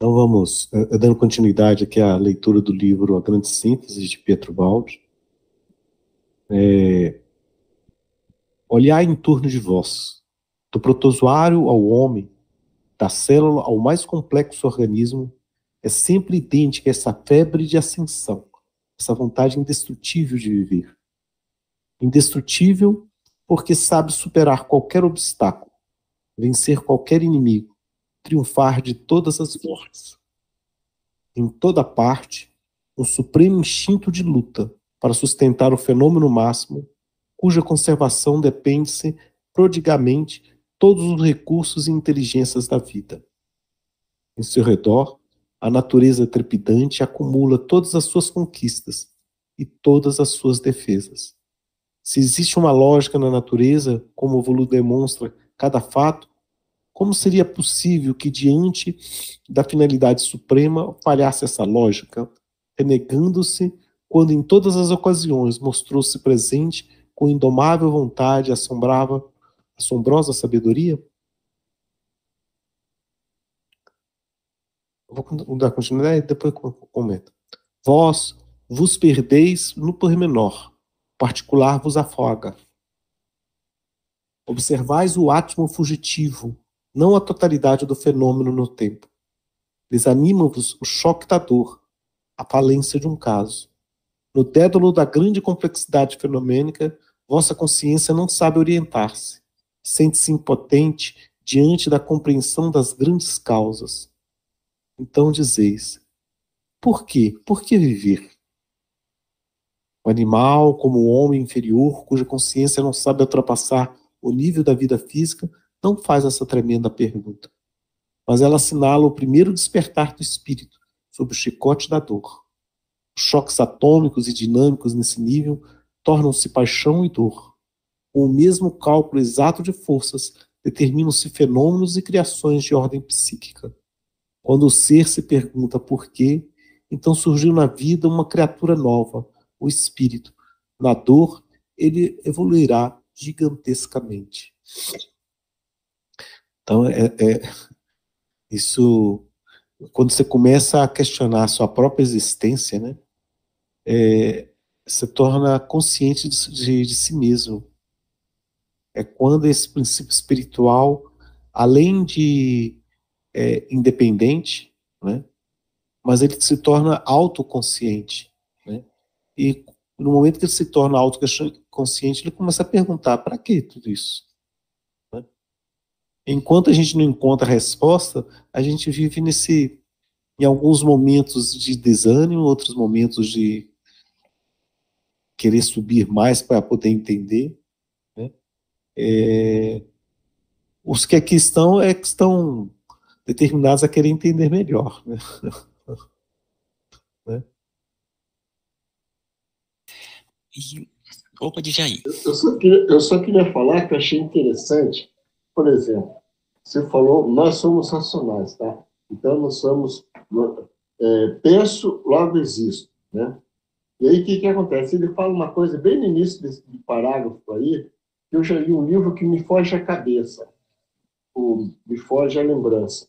Então vamos, dando continuidade aqui à leitura do livro A Grande Síntese, de Pietro Baldi. Olhai em torno de vós, do protozoário ao homem, da célula ao mais complexo organismo, é sempre idêntica essa febre de ascensão, essa vontade indestrutível de viver. Indestrutível porque sabe superar qualquer obstáculo, vencer qualquer inimigo, triunfar de todas as mortes. Em toda parte, um supremo instinto de luta para sustentar o fenômeno máximo, cuja conservação depende-se prodigamente todos os recursos e inteligências da vida. Em seu redor, a natureza trepidante acumula todas as suas conquistas e todas as suas defesas. Se existe uma lógica na natureza, como o Volu demonstra cada fato, como seria possível que, diante da finalidade suprema, falhasse essa lógica, renegando-se quando em todas as ocasiões mostrou-se presente com indomável vontade, assombrosa sabedoria? Vou dar continuidade e depois comento. Vós vos perdeis no pormenor, particular vos afoga. Observais o átomo fugitivo, não a totalidade do fenômeno no tempo. Desanima-vos o choque da dor, a falência de um caso. No dédalo da grande complexidade fenomênica, vossa consciência não sabe orientar-se. Sente-se impotente diante da compreensão das grandes causas. Então dizeis, por quê? Por que viver? O animal, como o homem inferior, cuja consciência não sabe ultrapassar o nível da vida física, não faz essa tremenda pergunta. Mas ela assinala o primeiro despertar do espírito sob o chicote da dor. Os choques atômicos e dinâmicos nesse nível tornam-se paixão e dor. Com o mesmo cálculo exato de forças, determinam-se fenômenos e criações de ordem psíquica. Quando o ser se pergunta por quê, então surgiu na vida uma criatura nova, o espírito. Na dor, ele evoluirá gigantescamente. Então, isso, quando você começa a questionar a sua própria existência, né, se torna consciente de si mesmo. É quando esse princípio espiritual, além de independente, né, mas ele se torna autoconsciente, né, e no momento que ele se torna autoconsciente, ele começa a perguntar, para que tudo isso? Enquanto a gente não encontra a resposta, a gente vive em alguns momentos de desânimo, outros momentos de querer subir mais para poder entender, né? Os que aqui estão que estão determinados a querer entender melhor, né? Opa, diz aí. Eu só queria falar que eu achei interessante, por exemplo, você falou, nós somos racionais, tá? Então, nós somos, penso, logo existo, né? E aí, o que acontece? Ele fala uma coisa bem no início desse parágrafo aí, que eu já li um livro que me foge a cabeça, me foge a lembrança.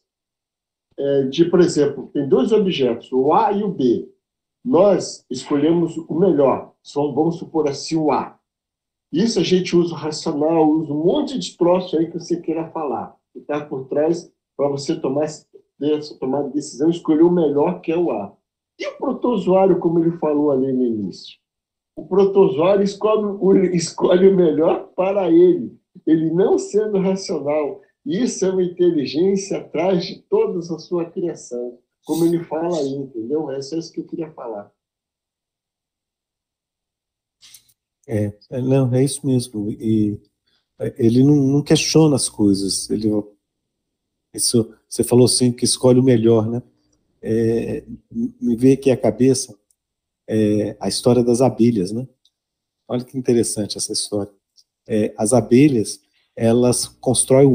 Por exemplo, tem dois objetos, o A e o B. Nós escolhemos o melhor, vamos supor assim, o A. Isso a gente usa o racional, usa um monte de troço aí que você queira falar. Que está por trás para você tomar decisão, escolher o melhor, que é o A. E o protozoário, como ele falou ali no início? O protozoário escolhe o melhor para ele, ele não sendo racional. Isso é uma inteligência atrás de toda a sua criação, como ele fala aí, entendeu? É só isso que eu queria falar. Não, é isso mesmo. E ele não questiona as coisas. Isso, você falou assim, que escolhe o melhor, né? Me veio aqui à cabeça a história das abelhas, né? Olha que interessante essa história. As abelhas, elas constroem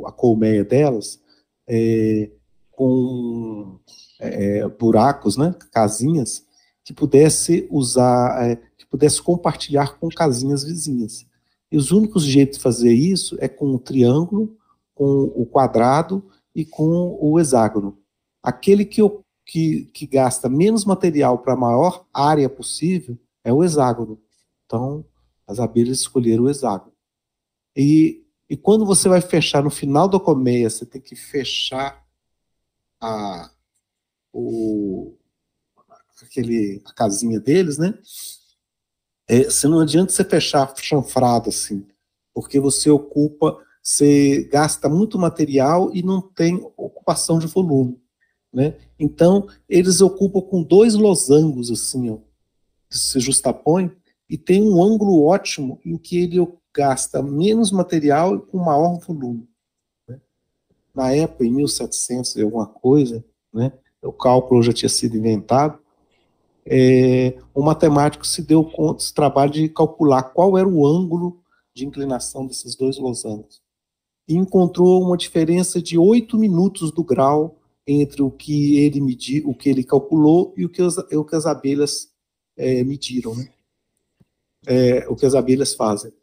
a colmeia delas com buracos, né? Casinhas que pudesse que pudesse compartilhar com casinhas vizinhas. E os únicos jeitos de fazer isso é com o triângulo, com o quadrado e com o hexágono. aquele que gasta menos material para a maior área possível é o hexágono. Então, as abelhas escolheram o hexágono. E quando você vai fechar no final da colmeia, você tem que fechar a casinha deles, né? Se não adianta você fechar chanfrado assim, porque você gasta muito material e não tem ocupação de volume, né? Então, eles ocupam com 2 losangos assim, ó, que se justapõem, e tem um ângulo ótimo em que ele gasta menos material e com maior volume, né? Na época, em 1700 e alguma coisa, né, o cálculo já tinha sido inventado, um matemático se deu conta desse trabalho de calcular qual era o ângulo de inclinação desses 2 losangos. E encontrou uma diferença de 8 minutos do grau entre o que ele mediu, o que ele calculou e o que as abelhas mediram, né? O que as abelhas fazem.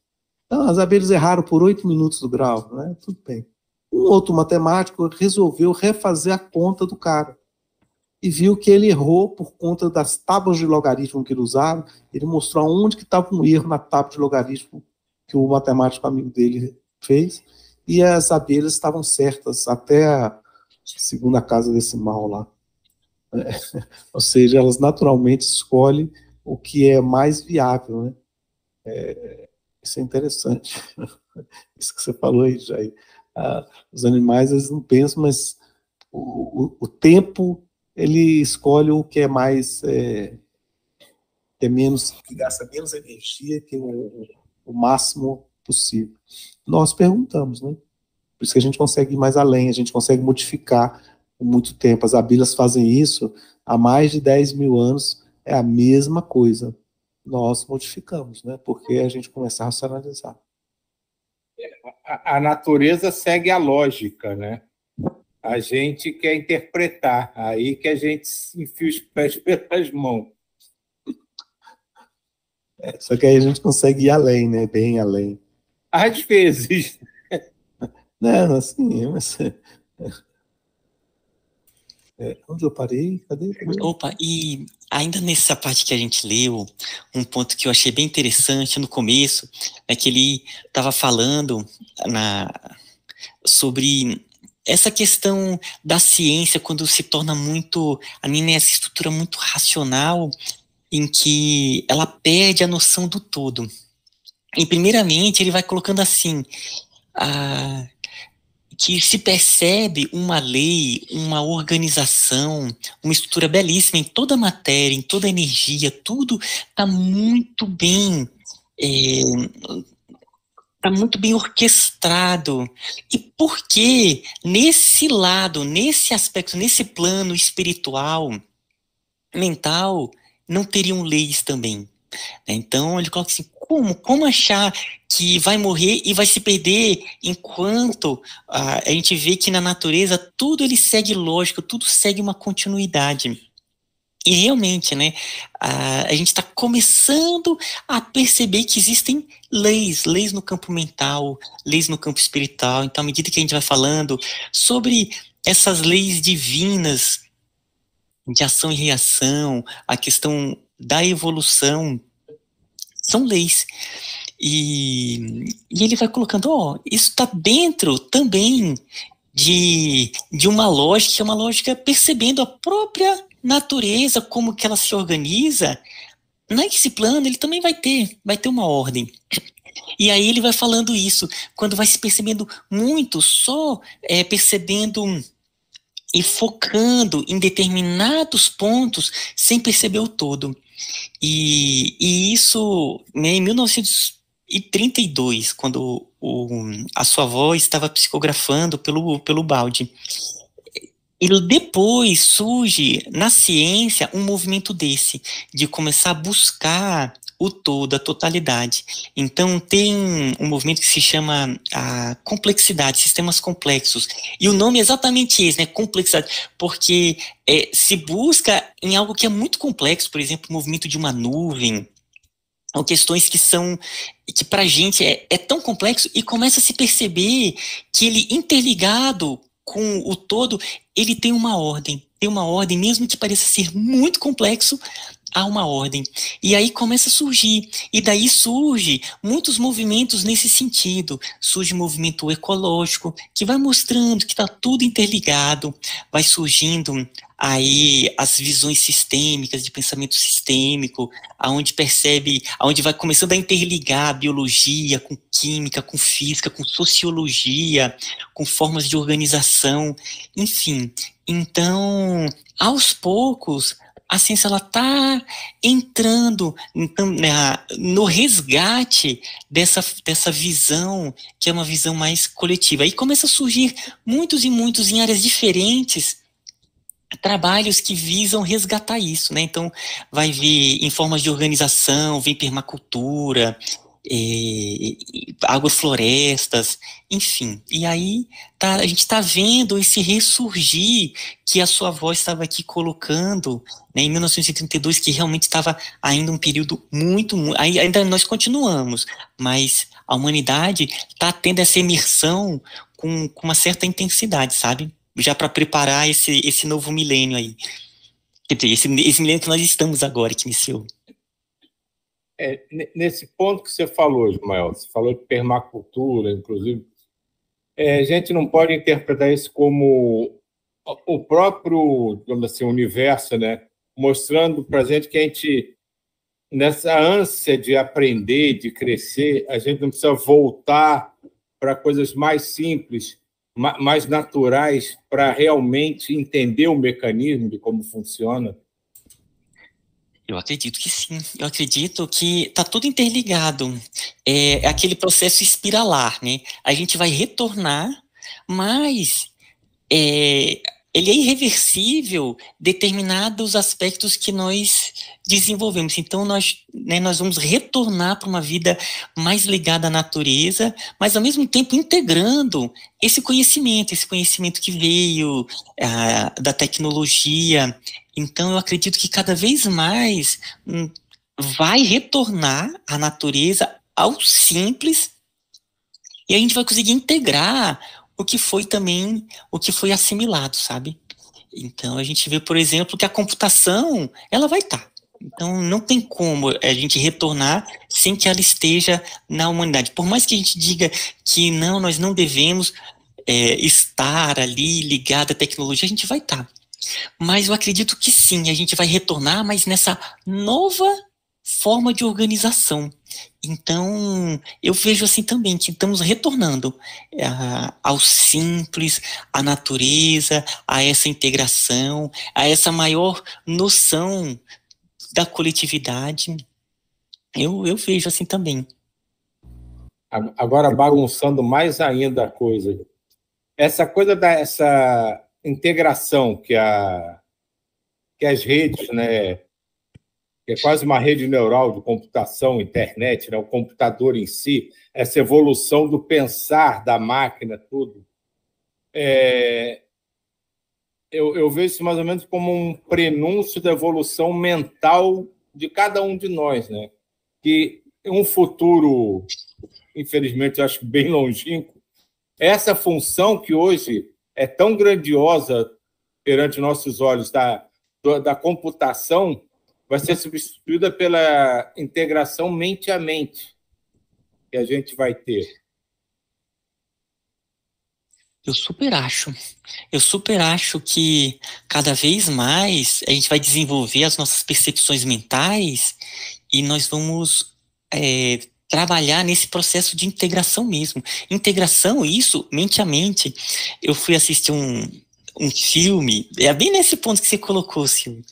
Então, as abelhas erraram por 8 minutos do grau, né? Tudo bem. Um outro matemático resolveu refazer a conta do cara e viu que ele errou por conta das tábuas de logaritmo que ele usava. Ele mostrou onde que estava um erro na tábua de logaritmo que o matemático amigo dele fez, e as abelhas estavam certas até a segunda casa decimal lá. Ou seja, elas naturalmente escolhem o que é mais viável, né? Isso é interessante. Isso que você falou aí, Jair. Os animais, eles não pensam, mas o tempo, ele escolhe o que é mais, que é menos, que gasta menos energia, que é o máximo possível. Nós perguntamos, né? Por isso que a gente consegue ir mais além, a gente consegue modificar por muito tempo. As abelhas fazem isso há mais de 10 mil anos, é a mesma coisa. Nós modificamos, né? Porque a gente começa a racionalizar. A natureza segue a lógica, né? A gente quer interpretar, aí que a gente enfia os pés pelas mãos. Só que aí a gente consegue ir além, né? Bem além. Às vezes. Não, assim, mas... onde eu parei? Cadê? Opa, e ainda nessa parte que a gente leu, um ponto que eu achei bem interessante no começo, é que ele estava falando sobre essa questão da ciência, quando se torna muito, essa estrutura muito racional, em que ela perde a noção do todo. E primeiramente ele vai colocando assim, que se percebe uma lei, uma organização, uma estrutura belíssima em toda a matéria, em toda a energia, tudo está muito bem, está muito bem orquestrado. E por que nesse lado, nesse aspecto, nesse plano espiritual, mental, não teriam leis também? Então ele coloca assim, como achar que vai morrer e vai se perder enquanto a gente vê que na natureza tudo ele segue lógica, tudo segue uma continuidade. E realmente, né, a gente está começando a perceber que existem leis no campo mental, leis no campo espiritual. Então, à medida que a gente vai falando sobre essas leis divinas de ação e reação, a questão da evolução, são leis. E ele vai colocando, isso está dentro também de uma lógica, que é uma lógica percebendo a própria natureza, como que ela se organiza. Nesse plano ele também vai ter uma ordem. E aí ele vai falando isso, quando vai se percebendo muito, só percebendo e focando em determinados pontos, sem perceber o todo. E isso, né, em 1932, quando a sua avó estava psicografando pelo balde. E depois surge na ciência um movimento desse, de começar a buscar o todo, a totalidade. Então tem um movimento que se chama a complexidade, sistemas complexos. E o nome é exatamente esse, né, complexidade, porque se busca em algo que é muito complexo, por exemplo, o movimento de uma nuvem, ou questões que pra gente é tão complexo, e começa a se perceber que ele interligado com o todo, ele tem uma ordem, mesmo que pareça ser muito complexo, há uma ordem. E aí começa a surgir, e daí surge muitos movimentos nesse sentido. Surge o movimento ecológico, que vai mostrando que está tudo interligado, vai surgindo aí as visões sistêmicas, de pensamento sistêmico, aonde vai começando a interligar a biologia com química, com física, com sociologia, com formas de organização, enfim. Então, aos poucos, a ciência está entrando no resgate dessa visão, que é uma visão mais coletiva. Aí começa a surgir muitos e muitos, em áreas diferentes, trabalhos que visam resgatar isso, né? Então, vai vir em formas de organização, vem permacultura, agroflorestas, enfim. E aí a gente está vendo esse ressurgir que a sua voz estava aqui colocando, né, em 1932, que realmente estava ainda um período ainda nós continuamos, mas a humanidade está tendo essa imersão com uma certa intensidade, sabe? Já para preparar esse novo milênio aí. Quer dizer, esse milênio que nós estamos agora, que iniciou. Nesse ponto que você falou, Ismael, você falou de permacultura, inclusive, a gente não pode interpretar isso como o próprio, digamos assim, universo, né, mostrando para a gente que a gente, nessa ânsia de aprender, de crescer, a gente não precisa voltar para coisas mais simples, mais naturais, para realmente entender o mecanismo de como funciona. Eu acredito que sim. Eu acredito que está tudo interligado. É aquele processo espiralar, né? A gente vai retornar, mas ele é irreversível determinados aspectos que nós desenvolvemos. Então, nós vamos retornar para uma vida mais ligada à natureza, mas, ao mesmo tempo, integrando esse conhecimento que veio da tecnologia. Então, eu acredito que cada vez mais vai retornar a natureza ao simples, e a gente vai conseguir integrar o que foi assimilado, sabe? Então, a gente vê, por exemplo, que a computação, ela vai estar. Então, não tem como a gente retornar sem que ela esteja na humanidade. Por mais que a gente diga que não, nós não devemos estar ali ligado à tecnologia, a gente vai estar. Mas eu acredito que sim, a gente vai retornar, mas nessa nova forma de organização. Então, eu vejo assim também, que estamos retornando ao simples, à natureza, a essa integração, a essa maior noção da coletividade. Eu vejo assim também. Agora, bagunçando mais ainda a coisa. Essa coisa dessa integração que as redes, né, que é quase uma rede neural de computação, internet, né, o computador em si, essa evolução do pensar da máquina, tudo. Eu vejo isso mais ou menos como um prenúncio da evolução mental de cada um de nós, né? Que um futuro, infelizmente, eu acho bem longínquo, essa função que hoje é tão grandiosa perante nossos olhos da computação vai ser substituída pela integração mente a mente que a gente vai ter. Eu super acho que cada vez mais a gente vai desenvolver as nossas percepções mentais e nós vamos trabalhar nesse processo de integração mesmo. Integração, isso, mente a mente. Eu fui assistir um filme, bem nesse ponto que você colocou, Silvio,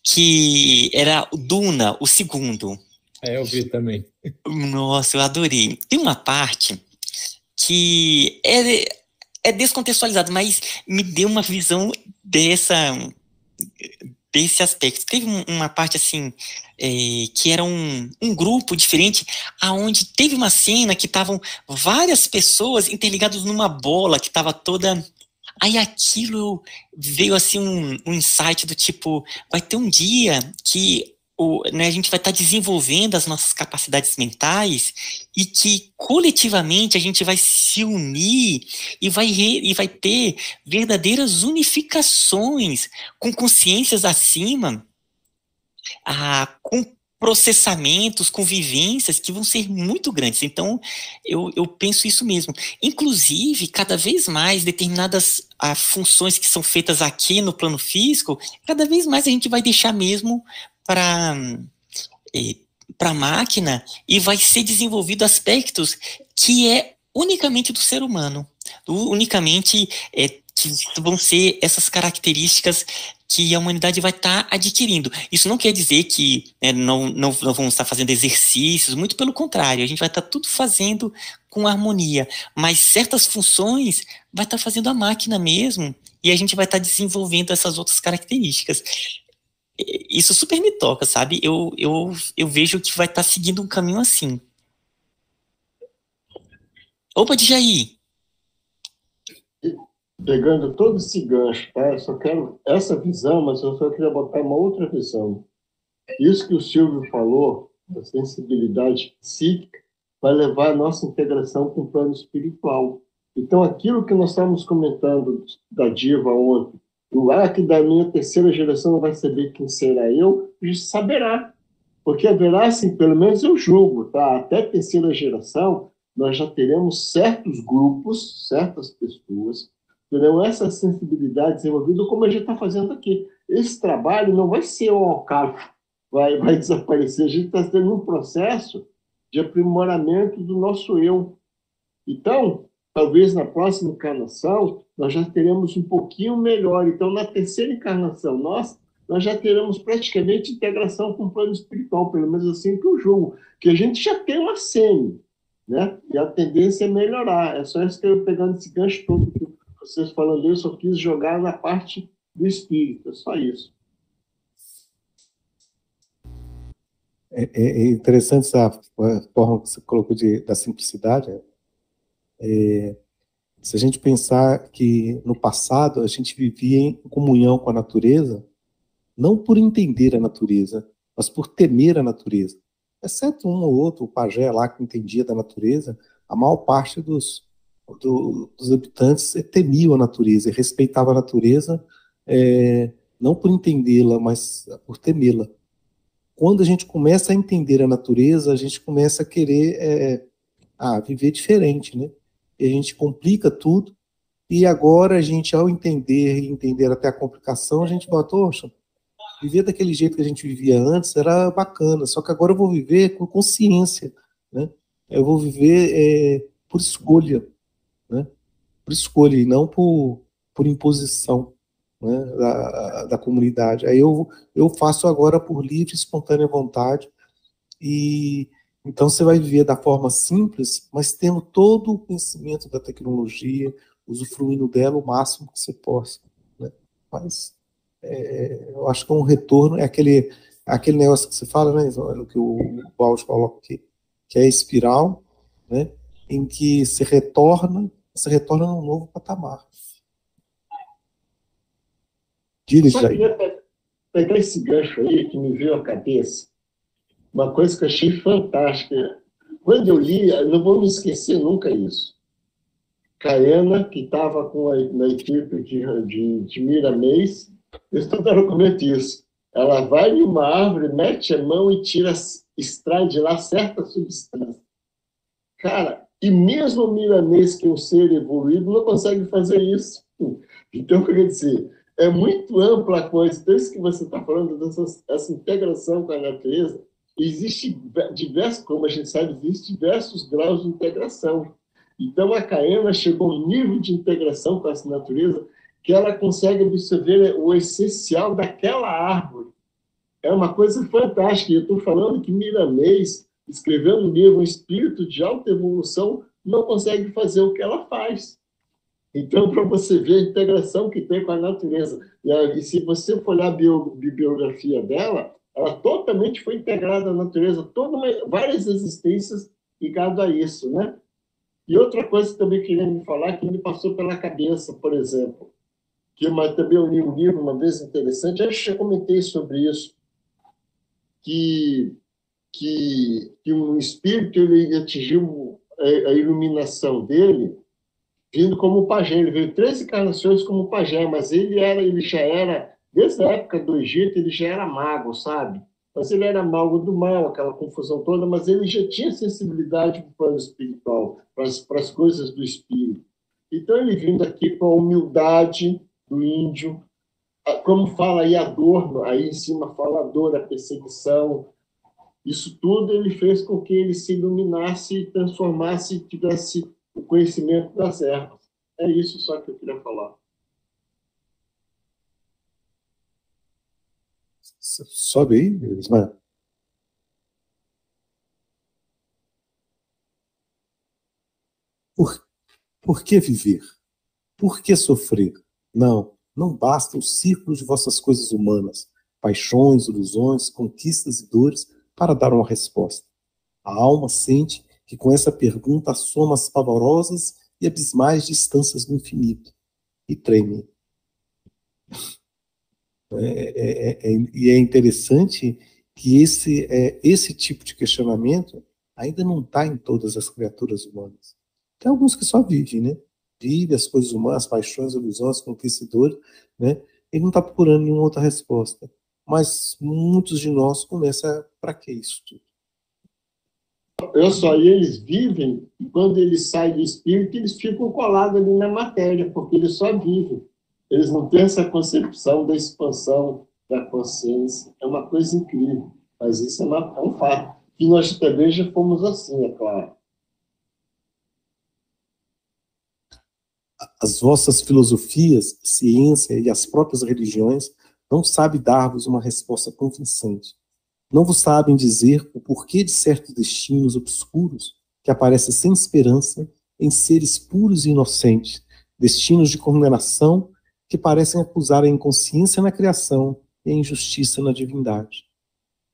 que era o Duna, o segundo. Eu vi também. Nossa, eu adorei. Tem uma parte que é descontextualizado, mas me deu uma visão desse aspecto. Teve uma parte assim, que era um grupo diferente, aonde teve uma cena que estavam várias pessoas interligadas numa bola que estava toda... Aí aquilo veio assim um insight do tipo, vai ter um dia que né, a gente vai estar desenvolvendo as nossas capacidades mentais e que coletivamente a gente vai se unir e vai ter verdadeiras unificações com consciências acima, com processamentos, com vivências que vão ser muito grandes. Então, eu penso isso mesmo. Inclusive, cada vez mais, determinadas funções que são feitas aqui no plano físico, cada vez mais a gente vai deixar mesmo para a máquina e vai ser desenvolvido aspectos que é unicamente do ser humano, unicamente que vão ser essas características que a humanidade vai estar adquirindo. Isso não quer dizer que não vamos estar fazendo exercícios, muito pelo contrário, a gente vai estar tudo fazendo com harmonia, mas certas funções vai estar fazendo a máquina mesmo, e a gente vai estar desenvolvendo essas outras características. Isso super me toca, sabe? Eu vejo que vai estar seguindo um caminho assim. Opa, Djaí! Pegando todo esse gancho, tá? Eu só quero essa visão, mas eu só queria botar uma outra visão. Isso que o Silvio falou, da sensibilidade psíquica, vai levar a nossa integração com o plano espiritual. Então, aquilo que nós estávamos comentando da diva ontem, do que da minha terceira geração não vai saber quem será eu, saberá. Porque haverá, assim, pelo menos eu julgo, tá? Até a terceira geração, nós já teremos certos grupos, certas pessoas, terão essa sensibilidade desenvolvida como a gente está fazendo aqui. Esse trabalho não vai ser ao acaso, vai desaparecer. A gente está tendo um processo de aprimoramento do nosso eu. Então, talvez na próxima encarnação, nós já teremos um pouquinho melhor. Então, na terceira encarnação nós já teremos praticamente integração com o plano espiritual, pelo menos assim que eu julgo, que a gente já tem uma semi, né? E a tendência é melhorar. É só isso que eu pegando esse gancho todo que vocês falando, eu só quis jogar na parte do espírito, é só isso. É interessante essa forma que você colocou da simplicidade. Se a gente pensar que no passado a gente vivia em comunhão com a natureza, não por entender a natureza, mas por temer a natureza. Exceto um ou outro, o pajé lá que entendia da natureza, a maior parte dos habitantes temiam a natureza e respeitavam a natureza, não por entendê-la, mas por temê-la. Quando a gente começa a entender a natureza, a gente começa a querer viver diferente, né? E a gente complica tudo, e agora a gente, ao entender até a complicação, a gente fala, poxa, viver daquele jeito que a gente vivia antes era bacana, só que agora eu vou viver com consciência, né? Eu vou viver por escolha, né? Por escolha e não por imposição, né? da comunidade. Aí eu faço agora por livre e espontânea vontade, e então você vai viver da forma simples, mas tendo todo o conhecimento da tecnologia, usufruindo dela o máximo que você possa, né? Mas eu acho que um retorno é aquele negócio que você fala, né, que o Walsh coloca aqui, que é a espiral, né, em que se retorna num novo patamar. Eu só queria pegar esse gancho aí que me veio à cabeça, uma coisa que eu achei fantástica. Quando eu li, eu não vou me esquecer nunca isso. Caena, que estava na equipe de Miramês, estudaram como é isso. Ela vai em uma árvore, mete a mão e extrai de lá certa substância. Cara, e mesmo o Miramês, que é um ser evoluído, não consegue fazer isso. Então, quer dizer, é muito ampla a coisa. Então, isso que você está falando, dessa integração com a natureza, existe diversos, como a gente sabe, existem diversos graus de integração. Então, a Caena chegou a um nível de integração com essa natureza que ela consegue absorver o essencial daquela árvore. É uma coisa fantástica. Eu estou falando que Miramês, escrevendo um livro, um espírito de alta evolução, não consegue fazer o que ela faz. Então, para você ver a integração que tem com a natureza. E se você for olhar a bibliografia dela, ela totalmente foi integrada à natureza, várias existências ligadas a isso, né? E outra coisa que também queria me falar, que me passou pela cabeça, por exemplo, que eu também li um livro uma vez interessante, acho que já comentei sobre isso, que um espírito ele atingiu a iluminação dele vindo como pajé. Ele veio 13 encarnações como pajé, mas ele já era, desde a época do Egito, ele já era mago, sabe? Mas ele era mago do mal, aquela confusão toda, mas ele já tinha sensibilidade para o plano espiritual, para as coisas do espírito. Então, ele vindo aqui com a humildade do índio, como fala aí a dor, aí em cima fala a dor, a perseguição, isso tudo ele fez com que ele se iluminasse, transformasse e tivesse o conhecimento das ervas. É isso só que eu queria falar. Sobe aí, Ismael. Por que viver? Por que sofrer? Não basta o círculo de vossas coisas humanas, paixões, ilusões, conquistas e dores para dar uma resposta. A alma sente que com essa pergunta assoma as pavorosas e abismais distâncias do infinito e treme. E é interessante que esse tipo de questionamento ainda não está em todas as criaturas humanas. Tem alguns que só vivem, né? Vive as coisas humanas, as paixões, ilusões, conquistadores, né? Ele não está procurando nenhuma outra resposta. Mas muitos de nós começam para que isso tudo? E eles vivem, e quando eles saem do espírito, eles ficam colados ali na matéria, porque eles só vivem. Eles não têm essa concepção da expansão da consciência. É uma coisa incrível, mas isso é um fato. E nós também já fomos assim, é claro. As vossas filosofias, ciência e as próprias religiões não sabem dar-vos uma resposta convincente. Não vos sabem dizer o porquê de certos destinos obscuros que aparecem sem esperança em seres puros e inocentes, destinos de condenação que parecem acusar a inconsciência na criação e a injustiça na divindade.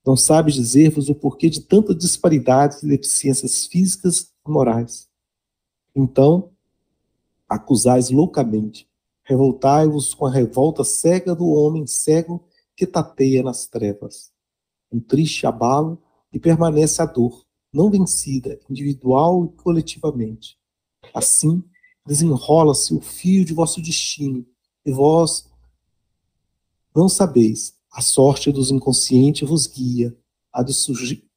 Não sabe dizer-vos o porquê de tanta disparidade e deficiências físicas e morais. Então, acusais loucamente, revoltai-vos com a revolta cega do homem cego que tateia nas trevas. Um triste abalo e permanece a dor, não vencida, individual e coletivamente. Assim, desenrola-se o fio de vosso destino, e vós não sabeis, a sorte dos inconscientes vos guia, a de subir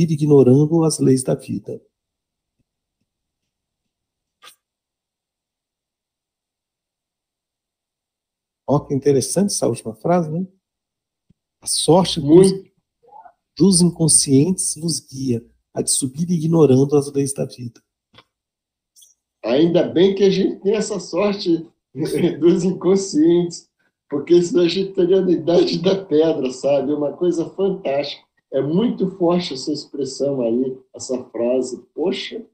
ignorando as leis da vida. Olha que interessante essa última frase, né? A sorte dos inconscientes vos guia, a de subir ignorando as leis da vida. Ainda bem que a gente tem essa sorte dos inconscientes, porque senão a gente teria a idade da pedra, sabe? É uma coisa fantástica. É muito forte essa expressão aí, essa frase. Poxa!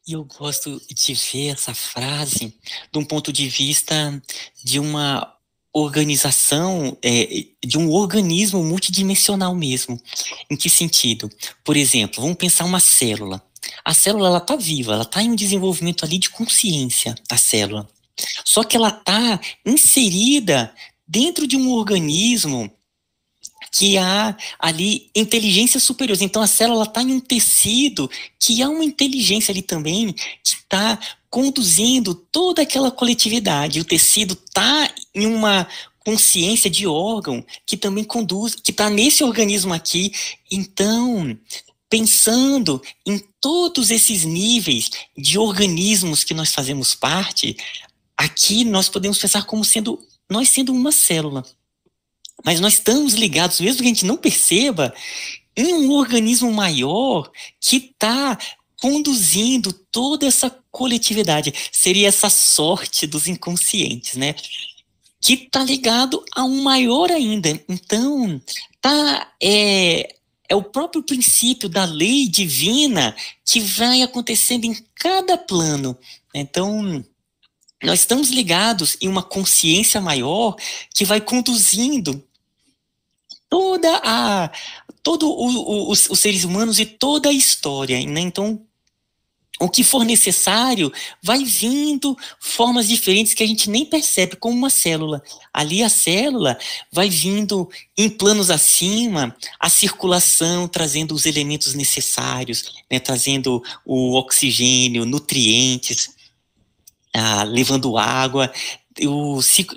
E eu gosto de ver essa frase de um ponto de vista de uma organização, de um organismo multidimensional mesmo. Em que sentido? Por exemplo, vamos pensar uma célula. A célula, ela está viva, ela está em um desenvolvimento ali de consciência, a célula. Só que ela está inserida dentro de um organismo que há ali inteligências superiores. Então, a célula está em um tecido que há uma inteligência ali também que está conduzindo toda aquela coletividade. O tecido está em uma consciência de órgão que também conduz, que está nesse organismo aqui. Então, pensando em todos esses níveis de organismos que nós fazemos parte, aqui nós podemos pensar como nós sendo uma célula. Mas nós estamos ligados, mesmo que a gente não perceba, em um organismo maior que está conduzindo toda essa coletividade. Seria essa sorte dos inconscientes, né? Que está ligado a um maior ainda. Então, é o próprio princípio da lei divina que vai acontecendo em cada plano. Então, nós estamos ligados em uma consciência maior que vai conduzindo todos os seres humanos e toda a história, né? Então, o que for necessário, vai vindo formas diferentes que a gente nem percebe, como uma célula. Ali a célula vai vindo em planos acima, a circulação, trazendo os elementos necessários, né, trazendo o oxigênio, nutrientes, levando água.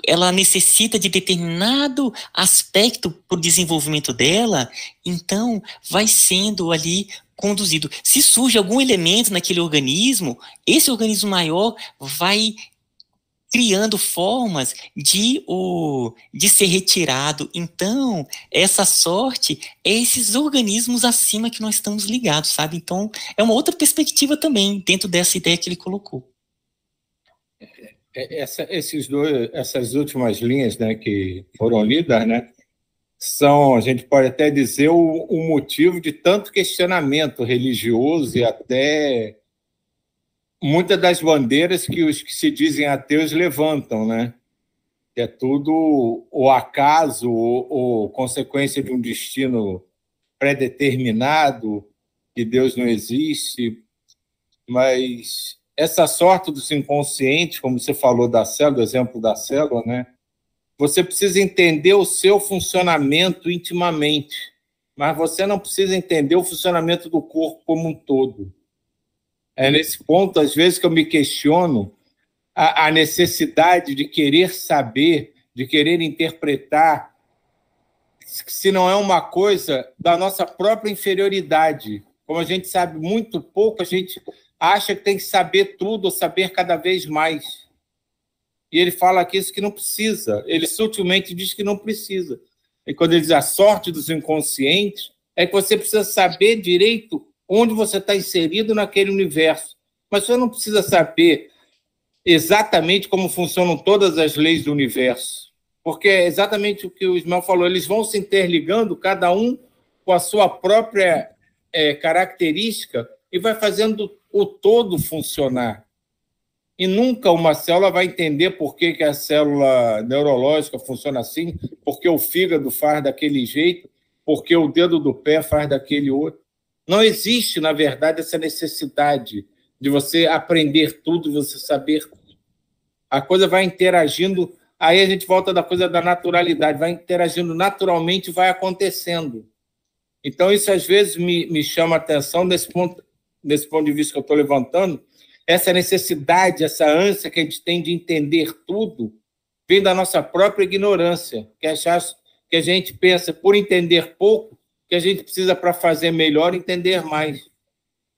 Ela necessita de determinado aspecto para o desenvolvimento dela, então vai sendo ali conduzido. Se surge algum elemento naquele organismo, esse organismo maior vai criando formas de ser retirado. Então, essa sorte é esses organismos acima que nós estamos ligados, sabe? Então, é uma outra perspectiva também, dentro dessa ideia que ele colocou. Essas últimas linhas, né, que foram lidas, né, são, a gente pode até dizer, o motivo de tanto questionamento religioso e até muitas das bandeiras que os que se dizem ateus levantam, né? Que é tudo o acaso ou consequência de um destino pré-determinado, que Deus não existe. Mas essa sorte dos inconscientes, como você falou da célula, do exemplo da célula, né? Você precisa entender o seu funcionamento intimamente, mas você não precisa entender o funcionamento do corpo como um todo. É nesse ponto, às vezes, que eu me questiono a necessidade de querer saber, de querer interpretar, se não é uma coisa da nossa própria inferioridade. Como a gente sabe muito pouco, a gente acha que tem que saber tudo ou saber cada vez mais. E ele fala aqui isso que não precisa. Ele sutilmente diz que não precisa. E quando ele diz a sorte dos inconscientes, é que você precisa saber direito onde você está inserido naquele universo. Mas você não precisa saber exatamente como funcionam todas as leis do universo. Porque é exatamente o que o Ismael falou, eles vão se interligando, cada um com a sua própria característica, e vai fazendo o todo funcionar. E nunca uma célula vai entender por que a célula neurológica funciona assim, porque o fígado faz daquele jeito, porque o dedo do pé faz daquele outro. Não existe, na verdade, essa necessidade de você aprender tudo, de você saber tudo. A coisa vai interagindo, aí a gente volta da coisa da naturalidade, vai interagindo naturalmente e vai acontecendo. Então, isso às vezes me chama a atenção desse ponto de vista que eu estou levantando, essa necessidade, essa ânsia que a gente tem de entender tudo, vem da nossa própria ignorância, que a gente pensa, por entender pouco, que a gente precisa, para fazer melhor, entender mais.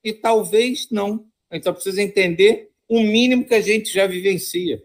E talvez não. A gente só precisa entender o mínimo que a gente já vivencia.